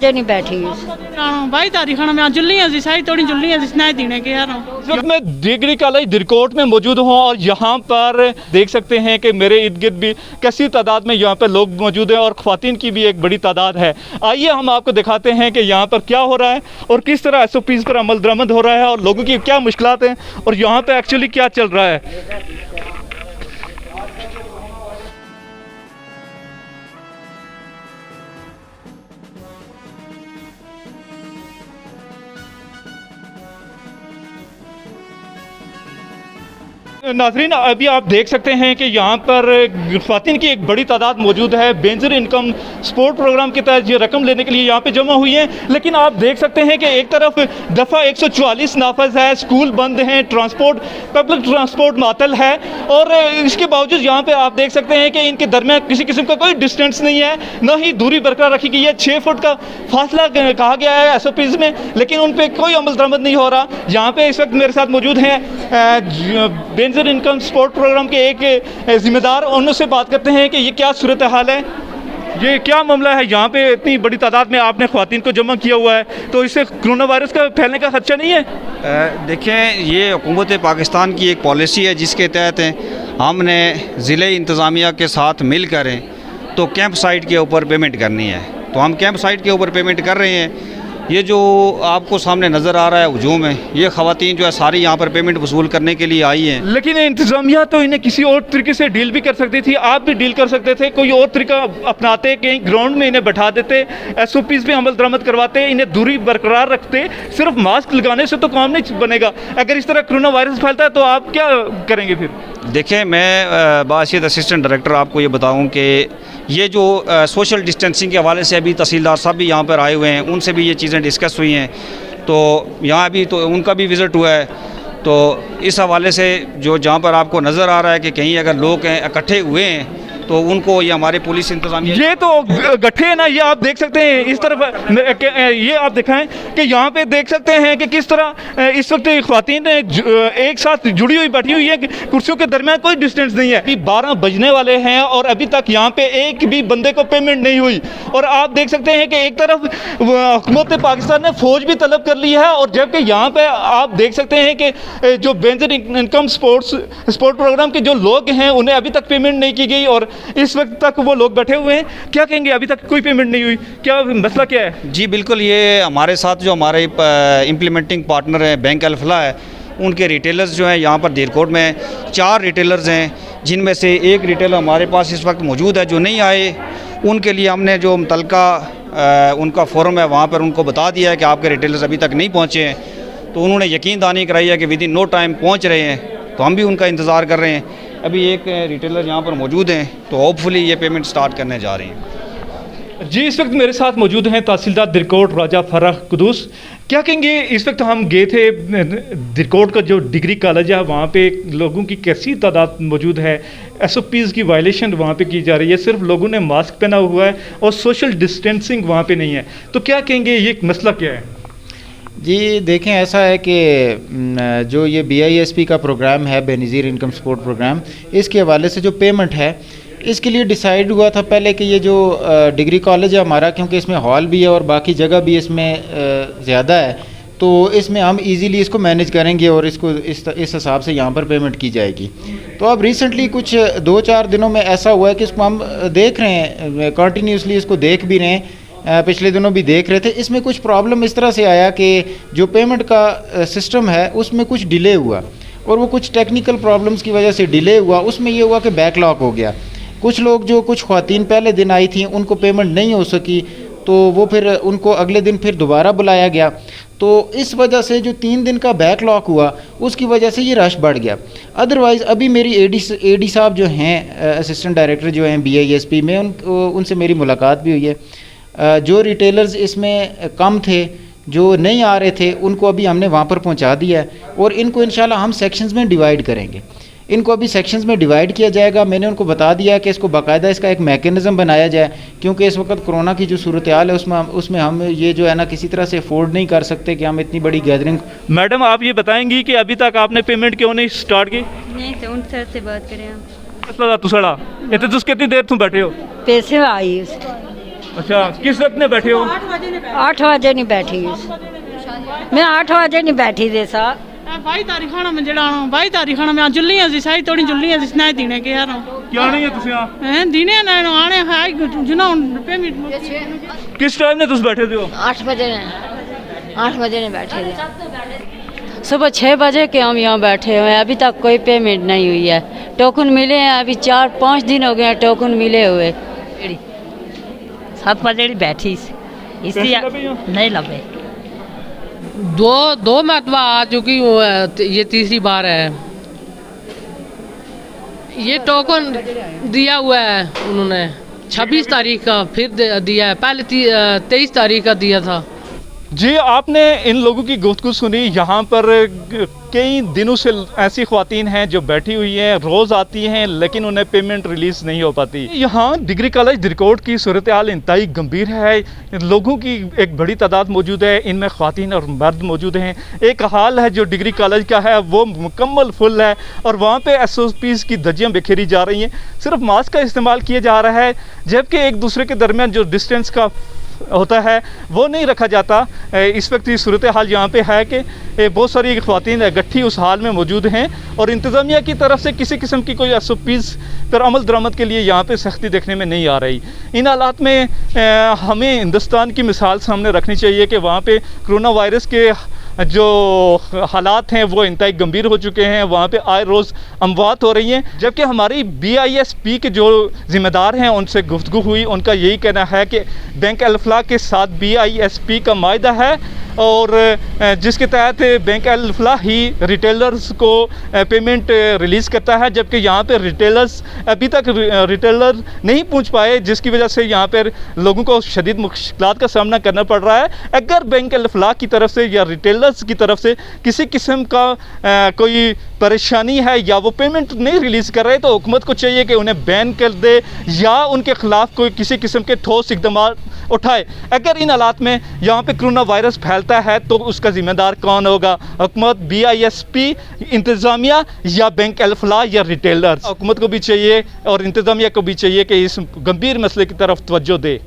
जे नहीं बैठी भाई तारी खाना में जुल्लियाँ सी सारी थोड़ी जुल्लियाँ सी स्नैह देने के यार इस वक्त मैं डिग्री कॉलेज दिरकोट में मौजूद हूँ और यहाँ पर देख सकते हैं कि मेरे इर्द गिर्द भी कैसी तादाद में यहाँ पर लोग मौजूद हैं और ख्वातीन की भी एक बड़ी तादाद है। आइए हम आपको दिखाते हैं कि यहाँ पर क्या हो रहा है और किस तरह SOPs पर अमल दरामद हो रहा है और लोगों की क्या मुश्किलात हैं और यहाँ पर एक्चुअली क्या चल रहा है। नाज़रीन, अभी आप देख सकते हैं कि यहाँ पर ख्वातीन की एक बड़ी तादाद मौजूद है। बेनज़ीर इनकम सपोर्ट प्रोग्राम के तहत ये रकम लेने के लिए यहाँ पे जमा हुई है। लेकिन आप देख सकते हैं कि एक तरफ दफ़ा 144 नाफज है, स्कूल बंद हैं, पब्लिक ट्रांसपोर्ट मातल है और इसके बावजूद यहाँ पे आप देख सकते हैं कि इनके दरमियान किसी किस्म का कोई डिस्टेंस नहीं है, ना ही दूरी बरकरार रखी गई है। 6 फुट का फासला कहा गया है SOPs में, लेकिन उन पर कोई अमल दरामद नहीं हो रहा। यहाँ पे इस वक्त मेरे साथ मौजूद हैं बेनज़ीर इनकम सपोर्ट प्रोग्राम के एक जिम्मेदार, उनसे बात करते हैं कि ये क्या सूरत हाल है, ये क्या मामला है। यहाँ पे इतनी बड़ी तादाद में आपने ख्वातीन को जमा किया हुआ है, तो इससे कोरोना वायरस का फैलने का खदशा नहीं है? देखें, ये हुकूमत पाकिस्तान की एक पॉलिसी है जिसके तहत हमने ज़िले इंतज़ामिया के साथ मिल कर तो कैंप साइट के ऊपर पेमेंट करनी है, तो हम कैंप साइट के ऊपर पेमेंट कर रहे हैं। ये जो आपको सामने नज़र आ रहा है हजूम है, ये ख़वातीन जो है सारी यहाँ पर पेमेंट वसूल करने के लिए आई हैं। लेकिन इंतज़ामिया तो इन्हें किसी और तरीके से डील भी कर सकती थी, आप भी डील कर सकते थे, कोई और तरीका अपनाते, कहीं ग्राउंड में इन्हें बैठा देते, SOPs पे अमल दरामद करवाते, इन्हें दूरी बरकरार रखते। सिर्फ मास्क लगाने से तो काम नहीं बनेगा। अगर इस तरह कोरोना वायरस फैलता है तो आप क्या करेंगे फिर? देखें, मैं बाशियत असिस्टेंट डायरेक्टर आपको ये बताऊं कि ये जो सोशल डिस्टेंसिंग के हवाले से अभी तहसीलदार साहब भी यहाँ पर आए हुए हैं, उनसे भी ये चीज़ें डिस्कस हुई हैं, तो यहाँ अभी तो उनका भी विज़िट हुआ है। तो इस हवाले से जो जहाँ पर आपको नज़र आ रहा है कि कहीं अगर लोग इकट्ठे हुए हैं तो उनको ये हमारे पुलिस इंतजामिया, ये तो गड्ढे है ना, ये आप देख सकते हैं इस तरफ, ये आप दिखाएं कि यहाँ पे देख सकते हैं कि किस तरह इस वक्त ख्वातीन एक साथ जुड़ी हुई बैठी हुई है, कुर्सियों के दरमियान कोई डिस्टेंस नहीं है। अभी 12 बजने वाले हैं और अभी तक यहाँ पे एक भी बंदे को पेमेंट नहीं हुई। और आप देख सकते हैं कि एक तरफ हुकूमत पाकिस्तान ने फ़ौज भी तलब कर ली है और जबकि यहाँ पे आप देख सकते हैं कि जो बेनज़ीर इनकम सपोर्ट प्रोग्राम के जो लोग हैं उन्हें अभी तक पेमेंट नहीं की गई और इस वक्त तक वो लोग बैठे हुए हैं। क्या कहेंगे, अभी तक कोई पेमेंट नहीं हुई, क्या मसला क्या है? जी बिल्कुल, ये हमारे साथ जो हमारे इम्प्लीमेंटिंग पार्टनर हैं बैंक अल-फलाह है, उनके रिटेलर्स जो हैं यहाँ पर दिरकोट में 4 रिटेलर्स हैं, जिनमें से एक रिटेलर हमारे पास इस वक्त मौजूद है जो नहीं आए। उनके लिए हमने जो मुतलका उनका फोरम है वहाँ पर उनको बता दिया है कि आपके रिटेलर्स अभी तक नहीं पहुँचे हैं, तो उन्होंने यकीन दहानी कराई है कि विद इन नो टाइम पहुँच रहे हैं, तो हम भी उनका इंतज़ार कर रहे हैं। अभी एक रिटेलर यहाँ पर मौजूद हैं, तो होपफुली ये पेमेंट स्टार्ट करने जा रही हैं। जी, इस वक्त मेरे साथ मौजूद हैं तहसीलदार दिरकोट राजा फराह कुदूस। क्या कहेंगे, इस वक्त हम गए थे दिरकोट का जो डिग्री कॉलेज है, वहाँ पे लोगों की कैसी तादाद मौजूद है, SOPs की वायलेशन वहाँ पे की जा रही है, सिर्फ लोगों ने मास्क पहना हुआ है और सोशल डिस्टेंसिंग वहाँ पे नहीं है, तो क्या कहेंगे ये मसला क्या है? जी देखें, ऐसा है कि जो ये BISP का प्रोग्राम है, बेनज़ीर इनकम सपोर्ट प्रोग्राम, इसके हवाले से जो पेमेंट है इसके लिए डिसाइड हुआ था पहले कि ये जो डिग्री कॉलेज है हमारा, क्योंकि इसमें हॉल भी है और बाकी जगह भी इसमें ज़्यादा है, तो इसमें हम इजीली इसको मैनेज करेंगे और इसको इस हिसाब से यहाँ पर पेमेंट की जाएगी। तो अब रिसेंटली कुछ 2-4 दिनों में ऐसा हुआ है कि इसको हम देख रहे हैं, कंटिन्यूसली इसको देख भी रहे हैं, पिछले दिनों भी देख रहे थे। इसमें कुछ प्रॉब्लम इस तरह से आया कि जो पेमेंट का सिस्टम है उसमें कुछ डिले हुआ और वो कुछ टेक्निकल प्रॉब्लम्स की वजह से डिले हुआ। उसमें ये हुआ कि बैकलॉग हो गया। कुछ लोग जो कुछ ख्वातीन पहले दिन आई थी उनको पेमेंट नहीं हो सकी, तो वो फिर उनको अगले दिन फिर दोबारा बुलाया गया। तो इस वजह से जो 3 दिन का बैकलॉग हुआ उसकी वजह से ये रश बढ़ गया। अदरवाइज़ अभी मेरी AD साहब जो हैं, असिस्टेंट डायरेक्टर जो हैं BISP में, उनसे मेरी मुलाकात भी हुई है। जो रिटेलर्स इसमें कम थे, जो नहीं आ रहे थे, उनको अभी हमने वहाँ पर पहुँचा दिया है और इनको इंशाल्लाह हम सेक्शंस में डिवाइड करेंगे। इनको अभी सेक्शंस में डिवाइड किया जाएगा। मैंने उनको बता दिया है कि इसको बाकायदा इसका एक मैकेनिज़्म बनाया जाए, क्योंकि इस वक्त कोरोना की जो सूरत हाल है उसमें हम ये जो है ना किसी तरह से अफोर्ड नहीं कर सकते कि हम इतनी बड़ी गैदरिंग। मैडम, आप ये बताएंगी कि अभी तक आपने पेमेंट क्यों नहीं स्टार्ट की? नहीं तो उन सर से बात करें आप। मसला तुसड़ा इतने तुस कितनी देर तुम बैठे हो? पैसे आई अच्छा, किस वक्त में बैठे हो? 8 वजे नहीं बैठी मैं 8 वजे नहीं बैठी दे सा 22 तारीख ਖਾਣਾ ਮੈਂ ਜਿਹੜਾ 22 ਤਾਰੀਖ ਖਾਣਾ ਮੈਂ ਜੁੱਲੀਆਂ ਸੀ ਸਾਈ ਤੋੜੀ ਜੁੱਲੀਆਂ ਸੀ ਨਾ ਦੀਨੇ ਕੇ ਯਾਰ क्या नहीं है तुझे यहाँ? ਹੈ ਦੀਨੇ ਨਾ ਆਣੇ ਹੈ ਜੁਨਾ ਪੇਮੈਂਟ किस टाइम में तुम बैठे थे हो? 8 बजे नहीं बैठे थे सुबह 6 बजे के हम यहाँ बैठे हुए हैं, अभी तक कोई पेमेंट नहीं हुई है। टोकन मिले हैं अभी 4-5 दिन हो गए हैं टोकन मिले हुए। 7 बजे बैठी पैसे लगे यहाँ? नहीं लगे। दो मरतबा आ चुकी हूँ, ये तीसरी बार है। ये टोकन दिया हुआ है उन्होंने 26 तारीख का, फिर दिया है, पहले 23 तारीख का दिया था। जी, आपने इन लोगों की गुफ्तगू सुनी। यहाँ पर कई दिनों से ऐसी ख्वातीन हैं जो बैठी हुई हैं, रोज़ आती हैं लेकिन उन्हें पेमेंट रिलीज़ नहीं हो पाती। यहाँ डिग्री कॉलेज दिरकोट की सूरत हाल इंतहाई गंभीर है। लोगों की एक बड़ी तादाद मौजूद है, इनमें ख्वातीन और मर्द मौजूद हैं। एक हाल है जो डिग्री कॉलेज का है वो मुकम्मल फुल है और वहाँ पे SOPs की धज्जियाँ बिखेरी जा रही हैं। सिर्फ मास्क का इस्तेमाल किया जा रहा है, जबकि एक दूसरे के दरमियान जो डिस्टेंस का होता है वो नहीं रखा जाता। इस वक्त की सूरत हाल यहाँ पे है कि बहुत सारी ख्वातीन गट्ठी उस हाल में मौजूद हैं और इंतज़ामिया की तरफ से किसी किस्म की कोई SOPs पर अमल दरामद के लिए यहाँ पे सख्ती देखने में नहीं आ रही। इन हालात में हमें हिंदुस्तान की मिसाल सामने रखनी चाहिए कि वहाँ पे कोरोना वायरस के जो हालात हैं वो इंतहाई गंभीर हो चुके हैं। वहाँ पे आए रोज़ अमवात हो रही हैं, जबकि हमारी BISP के जो ज़िम्मेदार हैं उनसे गुफ्तगू हुई। उनका यही कहना है कि बैंक अल-फलाह के साथ BISP का मायदा है और जिसके तहत बैंक अल-फलाह ही रिटेलर्स को पेमेंट रिलीज़ करता है, जबकि यहाँ पे रिटेलर्स अभी तक रिटेलर नहीं पहुँच पाए, जिसकी वजह से यहाँ पर लोगों को शदीद मुश्किलात का सामना करना पड़ रहा है। अगर बैंक अल-फलाह की तरफ से या रिटेलर्स की तरफ से किसी किस्म का कोई परेशानी है या वो पेमेंट नहीं रिलीज़ कर रहे तो हुकूमत को चाहिए कि उन्हें बैन कर दे या उनके ख़िलाफ़ कोई किसी किस्म के ठोस इक़दाम उठाए। अगर इन हालात में यहाँ पे कोरोना वायरस फैलता है तो उसका ज़िम्मेदार कौन होगा? हुकूमत, BISP, इंतज़ामिया या बैंक अल-फलाह या रिटेलर्स? हुकूमत को भी चाहिए और इंतज़ामिया को भी चाहिए कि इस गंभीर मसले की तरफ तवज्जो दे।